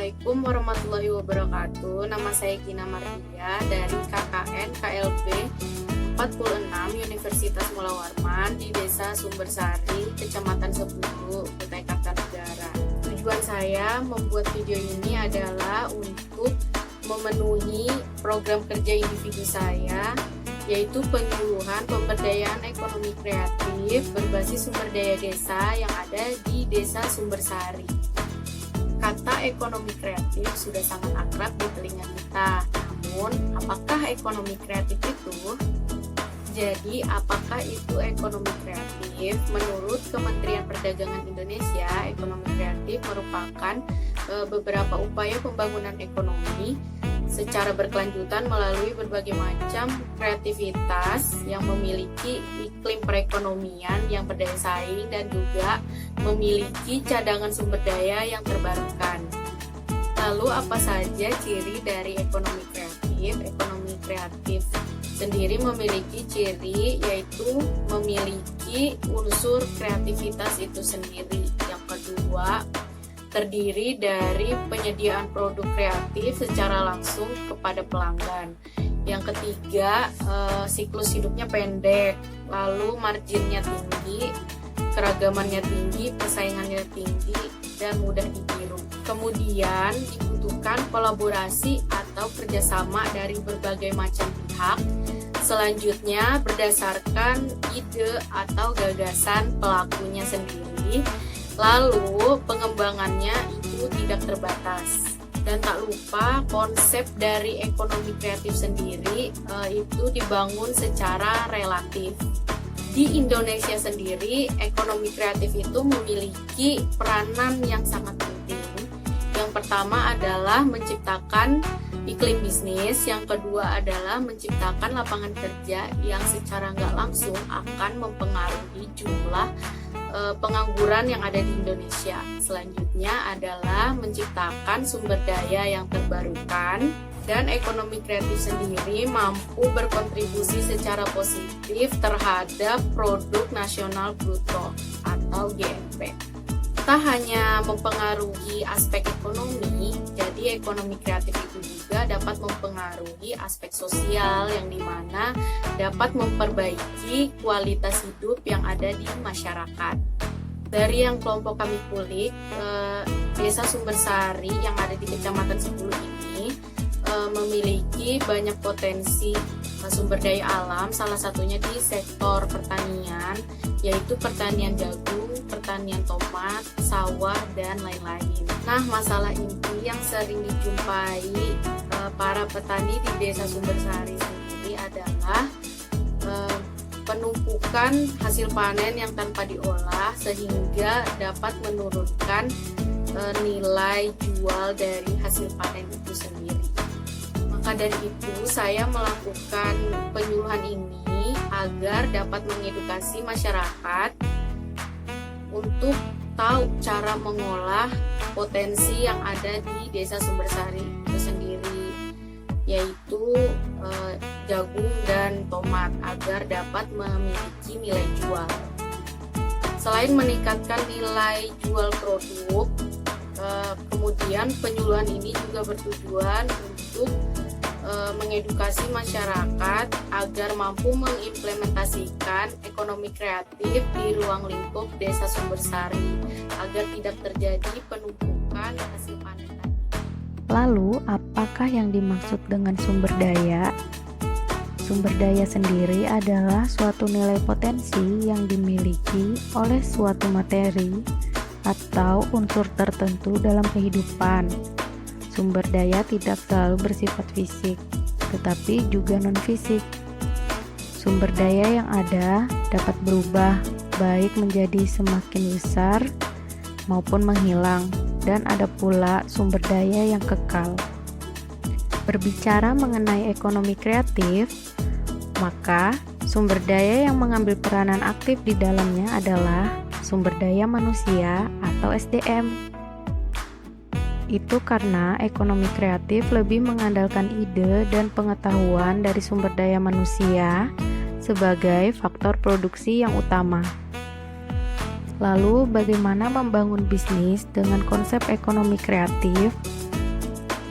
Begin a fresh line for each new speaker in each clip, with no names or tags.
Assalamualaikum warahmatullahi wabarakatuh. Nama saya Gina Mardia dari KKN KLB 46 Universitas Mula Warman di Desa Sumbersari, Kecamatan Sepulu, Kutai Kartanegara. Tujuan saya membuat video ini adalah untuk memenuhi program kerja individu saya, yaitu penyuluhan pemberdayaan ekonomi kreatif berbasis sumber daya desa yang ada di Desa Sumbersari. Kata ekonomi kreatif sudah sangat akrab di telinga kita. Namun, apakah ekonomi kreatif itu? Jadi, apakah itu ekonomi kreatif? Menurut Kementerian Perdagangan Indonesia, ekonomi kreatif merupakan beberapa upaya pembangunan ekonomi secara berkelanjutan melalui berbagai macam kreativitas yang memiliki iklim perekonomian yang berdaya saing dan juga memiliki cadangan sumber daya yang terbarukan. Lalu apa saja ciri dari ekonomi kreatif? Ekonomi kreatif sendiri memiliki ciri yaitu memiliki unsur kreativitas itu sendiri. Yang kedua, terdiri dari penyediaan produk kreatif secara langsung kepada pelanggan. Yang ketiga, siklus hidupnya pendek, lalu marginnya tinggi, keragamannya tinggi, persaingannya tinggi, dan mudah ditiru. Kemudian dibutuhkan kolaborasi atau kerjasama dari berbagai macam pihak. Selanjutnya berdasarkan ide atau gagasan pelakunya sendiri. Lalu pengembangannya itu tidak terbatas. Dan tak lupa konsep dari ekonomi kreatif sendiri itu dibangun secara relatif. Di Indonesia sendiri, ekonomi kreatif itu memiliki peranan yang sangat penting. Yang pertama adalah menciptakan iklim bisnis, yang kedua adalah menciptakan lapangan kerja yang secara nggak langsung akan mempengaruhi jumlah pengangguran yang ada di Indonesia. Selanjutnya adalah menciptakan sumber daya yang terbarukan, dan ekonomi kreatif sendiri mampu berkontribusi secara positif terhadap produk nasional bruto atau GNP. Tak hanya mempengaruhi aspek ekonomi, jadi ekonomi kreatif itu juga dapat mempengaruhi aspek sosial yang dimana dapat memperbaiki kualitas hidup yang ada di masyarakat. Dari yang kelompok kami kulik, Desa Sumbersari yang ada di Kecamatan Sepulu ini memiliki banyak potensi sumber daya alam, salah satunya di sektor pertanian, yaitu pertanian jagung, pertanian tomat, sawah, dan lain-lain. Nah, masalah inti yang sering dijumpai para petani di Desa Sumbersari sendiri adalah penumpukan hasil panen yang tanpa diolah sehingga dapat menurunkan nilai jual dari hasil panen itu sendiri. Maka dari itu saya melakukan penyuluhan ini agar dapat mengedukasi masyarakat untuk tahu cara mengolah potensi yang ada di Desa Sumbersari itu sendiri, yaitu jagung dan tomat agar dapat memiliki nilai jual. Selain meningkatkan nilai jual produk, kemudian penyuluhan ini juga bertujuan untuk mengedukasi masyarakat agar mampu mengimplementasikan ekonomi kreatif di ruang lingkup Desa Sumbersari agar tidak terjadi penumpukan hasil panen.
Lalu, apakah yang dimaksud dengan sumber daya? Sumber daya sendiri adalah suatu nilai potensi yang dimiliki oleh suatu materi atau unsur tertentu dalam kehidupan. Sumber daya tidak selalu bersifat fisik, tetapi juga non-fisik. Sumber daya yang ada dapat berubah, baik menjadi semakin besar maupun menghilang, dan ada pula sumber daya yang kekal. Berbicara mengenai ekonomi kreatif, maka sumber daya yang mengambil peranan aktif di dalamnya adalah sumber daya manusia atau SDM. Itu karena ekonomi kreatif lebih mengandalkan ide dan pengetahuan dari sumber daya manusia sebagai faktor produksi yang utama. Lalu, bagaimana membangun bisnis dengan konsep ekonomi kreatif?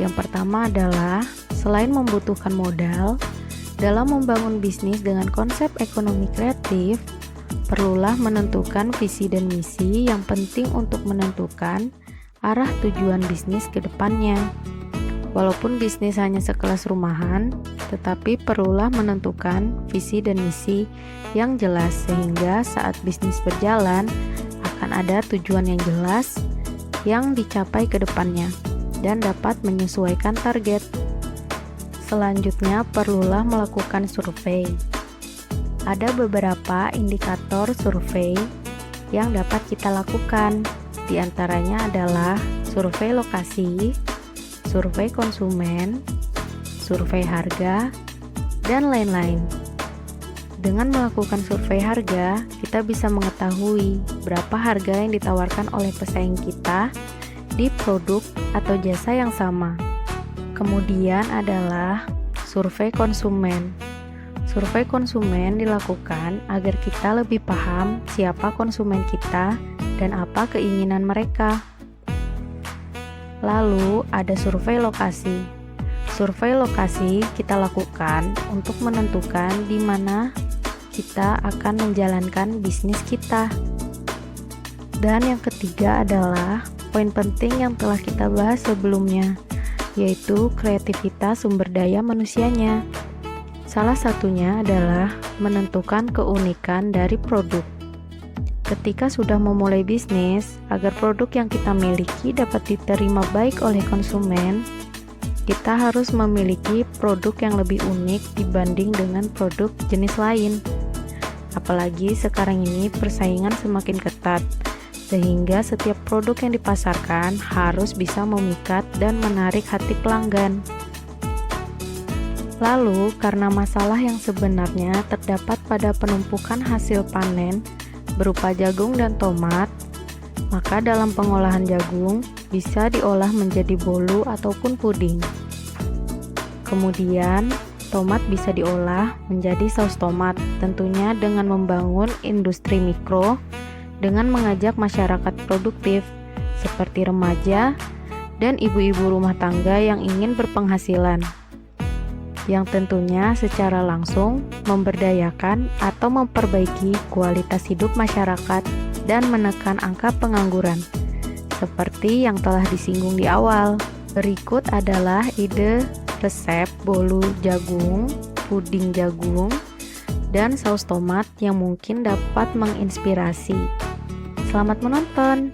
Yang pertama adalah, selain membutuhkan modal, dalam membangun bisnis dengan konsep ekonomi kreatif, perlulah menentukan visi dan misi yang penting untuk menentukan arah tujuan bisnis ke depannya. Walaupun bisnis hanya sekelas rumahan, tetapi perlulah menentukan visi dan misi yang jelas sehingga saat bisnis berjalan akan ada tujuan yang jelas yang dicapai ke depannya dan dapat menyesuaikan target. Selanjutnya, perlulah melakukan survei. Ada beberapa indikator survei yang dapat kita lakukan. Di antaranya adalah survei lokasi, survei konsumen, survei harga, dan lain-lain. Dengan melakukan survei harga, kita bisa mengetahui berapa harga yang ditawarkan oleh pesaing kita di produk atau jasa yang sama. Kemudian adalah survei konsumen. Survei konsumen dilakukan agar kita lebih paham siapa konsumen kita dan apa keinginan mereka. Lalu ada survei lokasi. Survei lokasi kita lakukan untuk menentukan di mana kita akan menjalankan bisnis kita. Dan yang ketiga adalah poin penting yang telah kita bahas sebelumnya, yaitu kreativitas sumber daya manusianya. Salah satunya adalah menentukan keunikan dari produk. Ketika sudah memulai bisnis, agar produk yang kita miliki dapat diterima baik oleh konsumen, kita harus memiliki produk yang lebih unik dibanding dengan produk jenis lain. Apalagi sekarang ini persaingan semakin ketat, sehingga setiap produk yang dipasarkan harus bisa memikat dan menarik hati pelanggan. Lalu, karena masalah yang sebenarnya terdapat pada penumpukan hasil panen berupa jagung dan tomat, maka dalam pengolahan jagung bisa diolah menjadi bolu ataupun puding. Kemudian, tomat bisa diolah menjadi saus tomat, tentunya dengan membangun industri mikro dengan mengajak masyarakat produktif seperti remaja dan ibu-ibu rumah tangga yang ingin berpenghasilan, yang tentunya secara langsung memberdayakan atau memperbaiki kualitas hidup masyarakat dan menekan angka pengangguran, seperti yang telah disinggung di awal. Berikut adalah ide resep bolu jagung, puding jagung, dan saus tomat yang mungkin dapat menginspirasi. Selamat menonton!